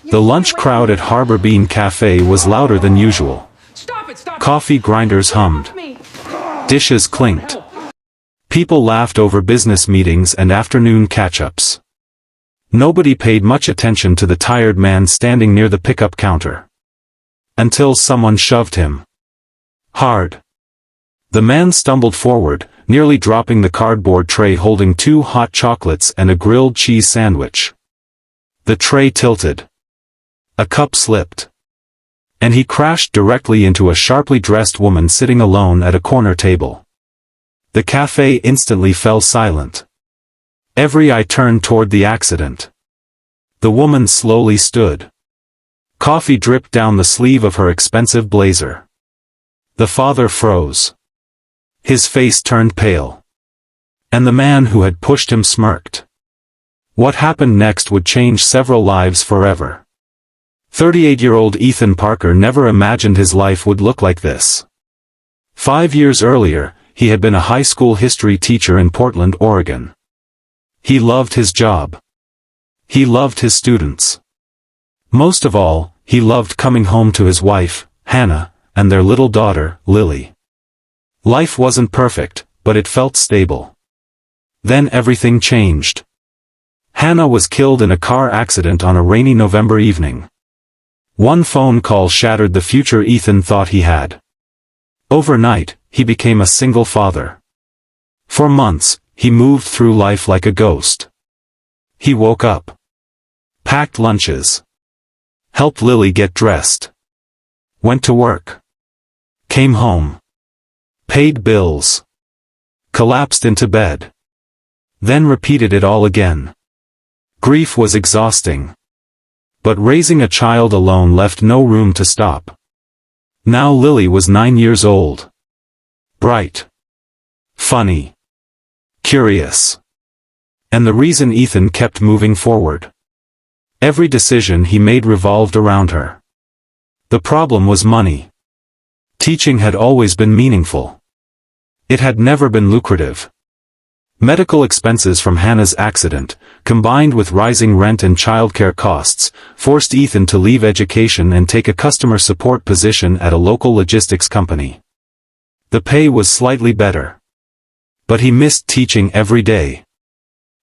The lunch crowd at Harbor Café was louder than usual. Coffee grinders hummed. Dishes clinked. People laughed over business meetings and afternoon catch-ups. Nobody paid much attention to the tired man standing near the pickup counter. Until someone shoved him hard. The man stumbled forward, nearly dropping the cardboard tray holding 2 hot chocolates and a grilled cheese sandwich. The tray tilted. A cup slipped. And he crashed directly into a sharply dressed woman sitting alone at a corner table. The cafe instantly fell silent. Every eye turned toward the accident. The woman slowly stood. Coffee dripped down the sleeve of her expensive blazer. The father froze. His face turned pale. And the man who had pushed him smirked. What happened next would change several lives forever. 38-year-old Ethan Parker never imagined his life would look like this. 5 years earlier, he had been a high school history teacher in Portland, Oregon. He loved his job. He loved his students. Most of all, he loved coming home to his wife, Hannah, and their little daughter, Lily. Life wasn't perfect, but it felt stable. Then everything changed. Hannah was killed in a car accident on a rainy November evening. One phone call shattered the future Ethan thought he had. Overnight, he became a single father. For months, he moved through life like a ghost. He woke up. Packed lunches. Helped Lily get dressed. Went to work. Came home. Paid bills. Collapsed into bed. Then repeated it all again. Grief was exhausting. But raising a child alone left no room to stop. Now Lily was 9 years old. Bright. Funny. Curious. And the reason Ethan kept moving forward. Every decision he made revolved around her. The problem was money. Teaching had always been meaningful. It had never been lucrative. Medical expenses from Hannah's accident, combined with rising rent and childcare costs, forced Ethan to leave education and take a customer support position at a local logistics company. The pay was slightly better. But he missed teaching every day.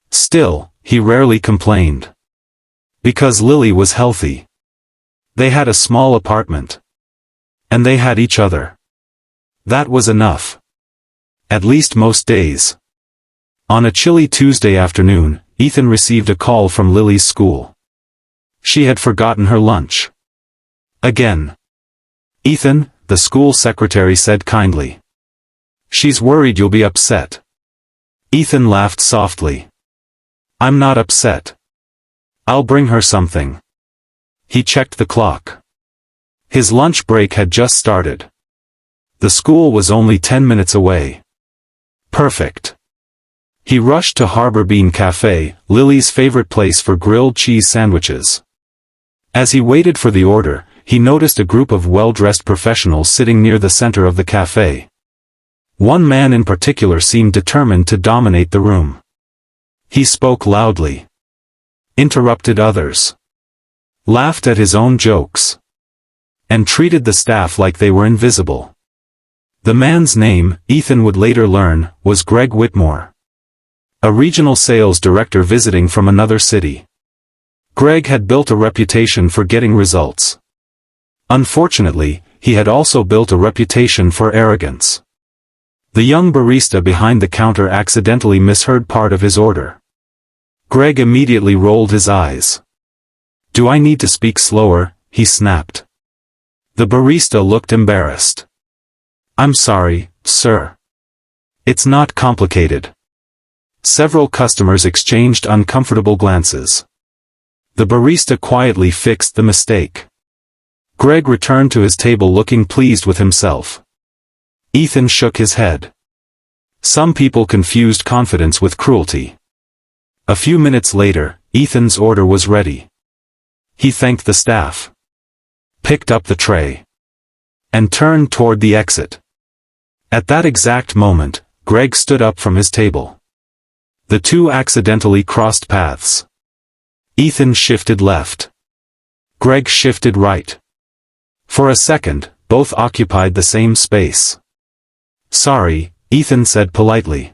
Still, he rarely complained. Because Lily was healthy. They had a small apartment. And they had each other. That was enough. At least most days. On a chilly Tuesday afternoon, Ethan received a call from Lily's school. She had forgotten her lunch. Again. Ethan, the school secretary said kindly. She's worried you'll be upset. Ethan laughed softly. I'm not upset. I'll bring her something. He checked the clock. His lunch break had just started. The school was only 10 minutes away. Perfect. He rushed to Harbor Café, Lily's favorite place for grilled cheese sandwiches. As he waited for the order, he noticed a group of well-dressed professionals sitting near the center of the cafe. One man in particular seemed determined to dominate the room. He spoke loudly. Interrupted others. Laughed at his own jokes. And treated the staff like they were invisible. The man's name, Ethan would later learn, was Greg Whitmore. A regional sales director visiting from another city. Greg had built a reputation for getting results. Unfortunately, he had also built a reputation for arrogance. The young barista behind the counter accidentally misheard part of his order. Greg immediately rolled his eyes. Do I need to speak slower? He snapped. The barista looked embarrassed. I'm sorry, sir. It's not complicated. Several customers exchanged uncomfortable glances. The barista quietly fixed the mistake. Greg returned to his table looking pleased with himself. Ethan shook his head. Some people confused confidence with cruelty. A few minutes later, Ethan's order was ready. He thanked the staff. Picked up the tray. And turned toward the exit. At that exact moment, Greg stood up from his table. The two accidentally crossed paths. Ethan shifted left. Greg shifted right. For a second, both occupied the same space. Sorry, Ethan said politely.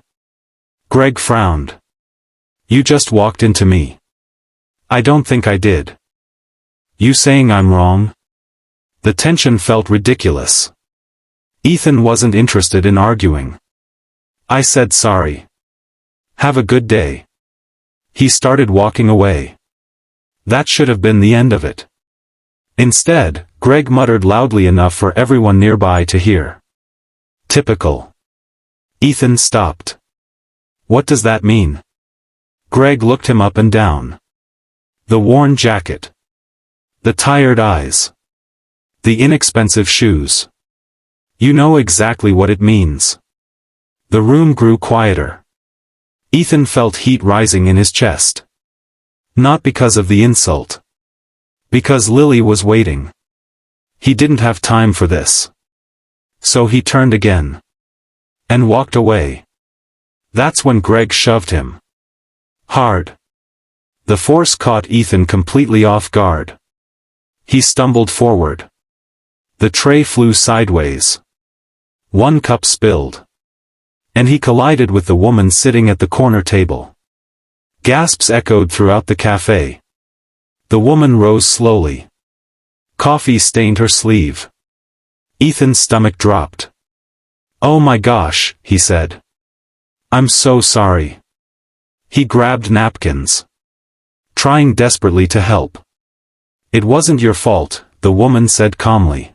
Greg frowned. You just walked into me. I don't think I did. You saying I'm wrong? The tension felt ridiculous. Ethan wasn't interested in arguing. I said sorry. Have a good day. He started walking away. That should have been the end of it. Instead, Greg muttered loudly enough for everyone nearby to hear. Typical. Ethan stopped. What does that mean? Greg looked him up and down. The worn jacket. The tired eyes. The inexpensive shoes. You know exactly what it means. The room grew quieter. Ethan felt heat rising in his chest. Not because of the insult. Because Lily was waiting. He didn't have time for this. So he turned again. And walked away. That's when Greg shoved him. Hard. The force caught Ethan completely off guard. He stumbled forward. The tray flew sideways. One cup spilled. And he collided with the woman sitting at the corner table. Gasps echoed throughout the cafe. The woman rose slowly. Coffee stained her sleeve. Ethan's stomach dropped. Oh my gosh, he said. I'm so sorry. He grabbed napkins. Trying desperately to help. It wasn't your fault, the woman said calmly.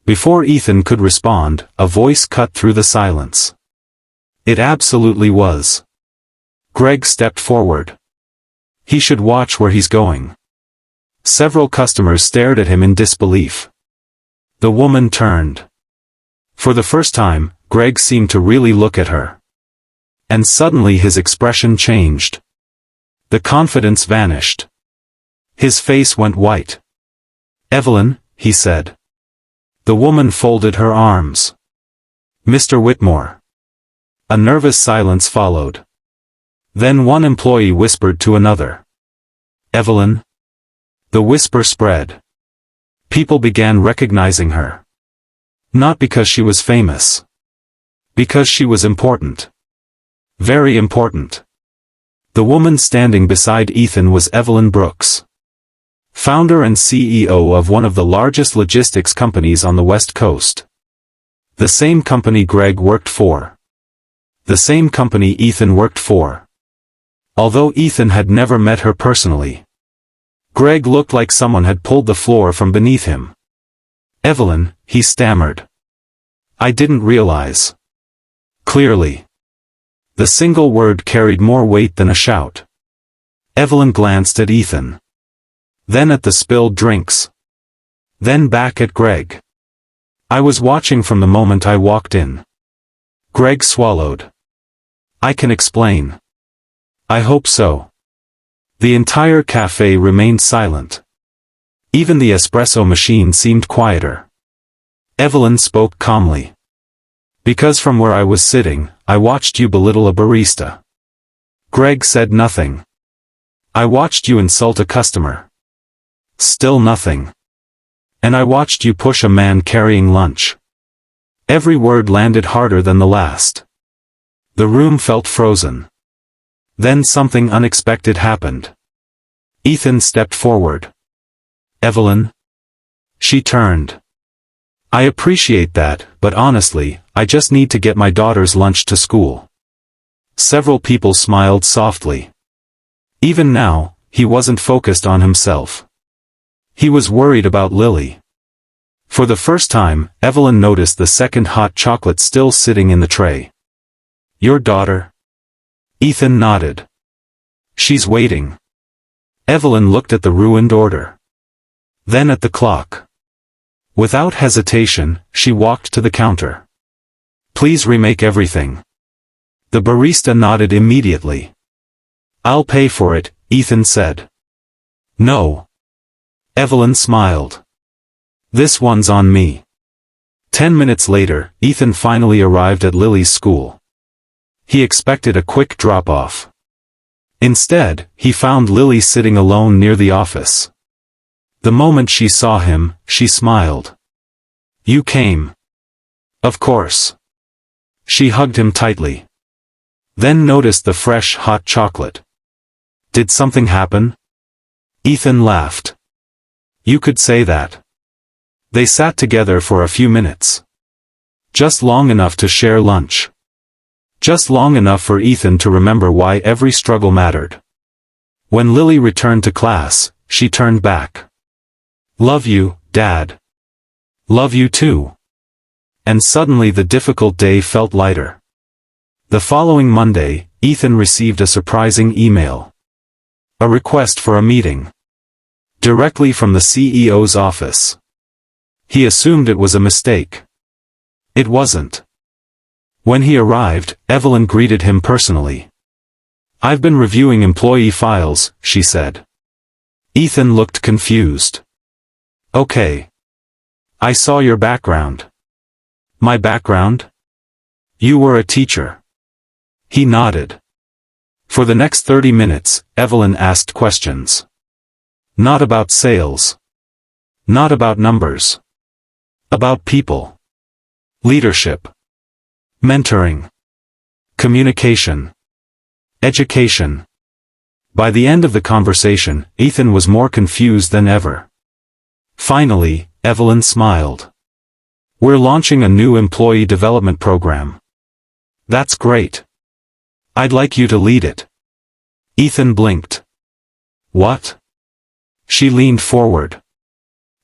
Before Ethan could respond, a voice cut through the silence. It absolutely was. Greg stepped forward. He should watch where he's going. Several customers stared at him in disbelief. The woman turned. For the first time, Greg seemed to really look at her. And suddenly his expression changed. The confidence vanished. His face went white. Evelyn, he said. The woman folded her arms. Mr. Whitmore. A nervous silence followed. Then one employee whispered to another. Evelyn? The whisper spread. People began recognizing her. Not because she was famous. Because she was important. Very important. The woman standing beside Ethan was Evelyn Brooks. Founder and CEO of one of the largest logistics companies on the West Coast. The same company Greg worked for. The same company Ethan worked for. Although Ethan had never met her personally. Greg looked like someone had pulled the floor from beneath him. Evelyn, he stammered. I didn't realize. Clearly. The single word carried more weight than a shout. Evelyn glanced at Ethan. Then at the spilled drinks. Then back at Greg. I was watching from the moment I walked in. Greg swallowed. I can explain. I hope so. The entire cafe remained silent. Even the espresso machine seemed quieter. Evelyn spoke calmly. Because from where I was sitting, I watched you belittle a barista. Greg said nothing. I watched you insult a customer. Still nothing. And I watched you push a man carrying lunch. Every word landed harder than the last. The room felt frozen. Then something unexpected happened. Ethan stepped forward. Evelyn? She turned. I appreciate that, but honestly, I just need to get my daughter's lunch to school. Several people smiled softly. Even now, he wasn't focused on himself. He was worried about Lily. For the first time, Evelyn noticed the second hot chocolate still sitting in the tray. Your daughter? Ethan nodded. She's waiting. Evelyn looked at the ruined order. Then at the clock. Without hesitation, she walked to the counter. Please remake everything. The barista nodded immediately. I'll pay for it, Ethan said. No. Evelyn smiled. This one's on me. 10 minutes later, Ethan finally arrived at Lily's school. He expected a quick drop-off. Instead, he found Lily sitting alone near the office. The moment she saw him, she smiled. "You came." "Of course." She hugged him tightly. Then noticed the fresh, hot chocolate. "Did something happen?" Ethan laughed. "You could say that." They sat together for a few minutes. Just long enough to share lunch. Just long enough for Ethan to remember why every struggle mattered. When Lily returned to class, she turned back. "Love you, Dad." "Love you too." And suddenly the difficult day felt lighter. The following Monday, Ethan received a surprising email. A request for a meeting. Directly from the CEO's office. He assumed it was a mistake. It wasn't. When he arrived, Evelyn greeted him personally. "I've been reviewing employee files," she said. Ethan looked confused. "Okay. I saw your background." "My background? You were a teacher." He nodded. For the next 30 minutes, Evelyn asked questions. Not about sales. Not about numbers. About people. Leadership. Mentoring. Communication. Education. By the end of the conversation, Ethan was more confused than ever. Finally, Evelyn smiled. "We're launching a new employee development program." "That's great. I'd like you to lead it." Ethan blinked. "What?" She leaned forward.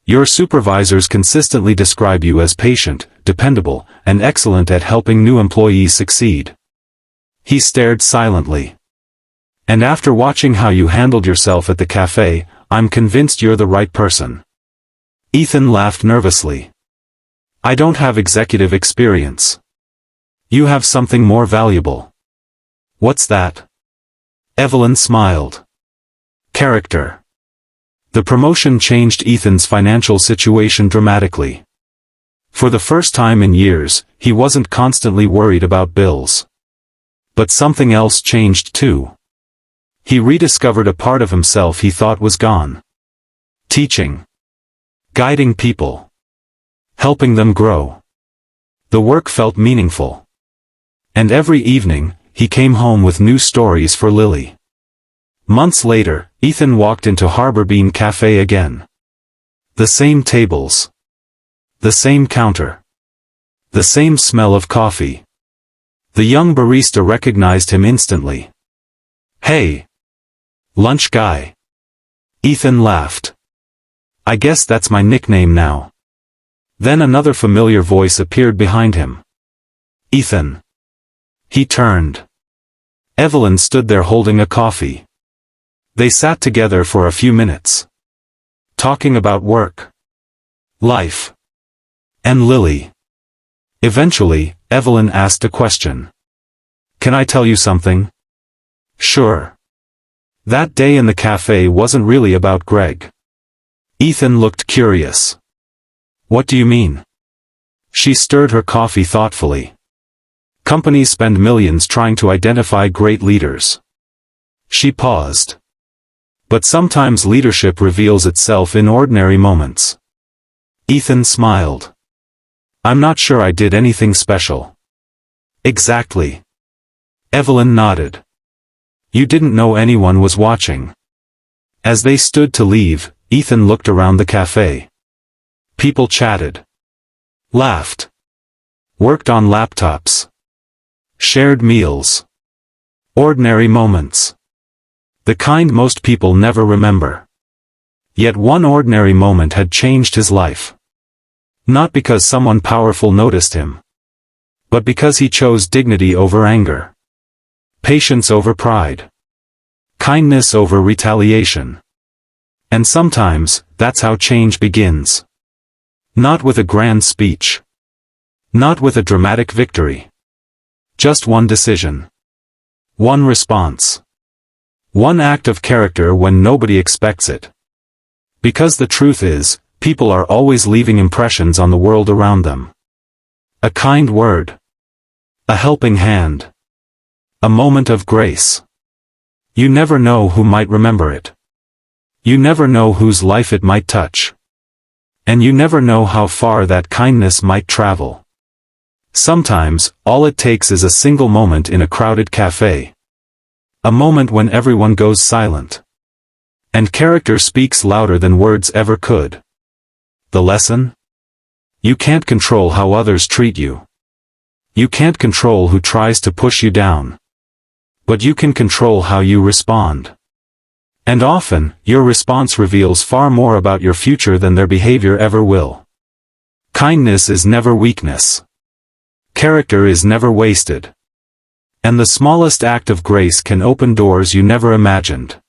"Your supervisors consistently describe you as patient, dependable, and excellent at helping new employees succeed." He stared silently. "And after watching how you handled yourself at the cafe, I'm convinced you're the right person." Ethan laughed nervously. "I don't have executive experience." "You have something more valuable." "What's that?" Evelyn smiled. "Character." The promotion changed Ethan's financial situation dramatically. For the first time in years, he wasn't constantly worried about bills. But something else changed too. He rediscovered a part of himself he thought was gone. Teaching. Guiding people. Helping them grow. The work felt meaningful. And every evening, he came home with new stories for Lily. Months later, Ethan walked into Heartwarming Café again. The same tables. The same counter. The same smell of coffee. The young barista recognized him instantly. "Hey! Lunch guy." Ethan laughed. "I guess that's my nickname now." Then another familiar voice appeared behind him. "Ethan." He turned. Evelyn stood there holding a coffee. They sat together for a few minutes. Talking about work. Life. And Lily. Eventually, Evelyn asked a question. "Can I tell you something?" "Sure." That day in the cafe wasn't really about Greg. Ethan looked curious. "What do you mean?" She stirred her coffee thoughtfully. "Companies spend millions trying to identify great leaders." She paused. "But sometimes leadership reveals itself in ordinary moments." Ethan smiled. "I'm not sure I did anything special." "Exactly." Evelyn nodded. "You didn't know anyone was watching." As they stood to leave, Ethan looked around the cafe. People chatted. Laughed. Worked on laptops. Shared meals. Ordinary moments. The kind most people never remember. Yet one ordinary moment had changed his life. Not because someone powerful noticed him. But because he chose dignity over anger. Patience over pride. Kindness over retaliation. And sometimes, that's how change begins. Not with a grand speech. Not with a dramatic victory. Just one decision. One response. One act of character when nobody expects it. Because the truth is, people are always leaving impressions on the world around them. A kind word. A helping hand. A moment of grace. You never know who might remember it. You never know whose life it might touch. And you never know how far that kindness might travel. Sometimes, all it takes is a single moment in a crowded cafe. A moment when everyone goes silent. And character speaks louder than words ever could. The lesson? You can't control how others treat you. You can't control who tries to push you down. But you can control how you respond. And often, your response reveals far more about your future than their behavior ever will. Kindness is never weakness. Character is never wasted. And the smallest act of grace can open doors you never imagined.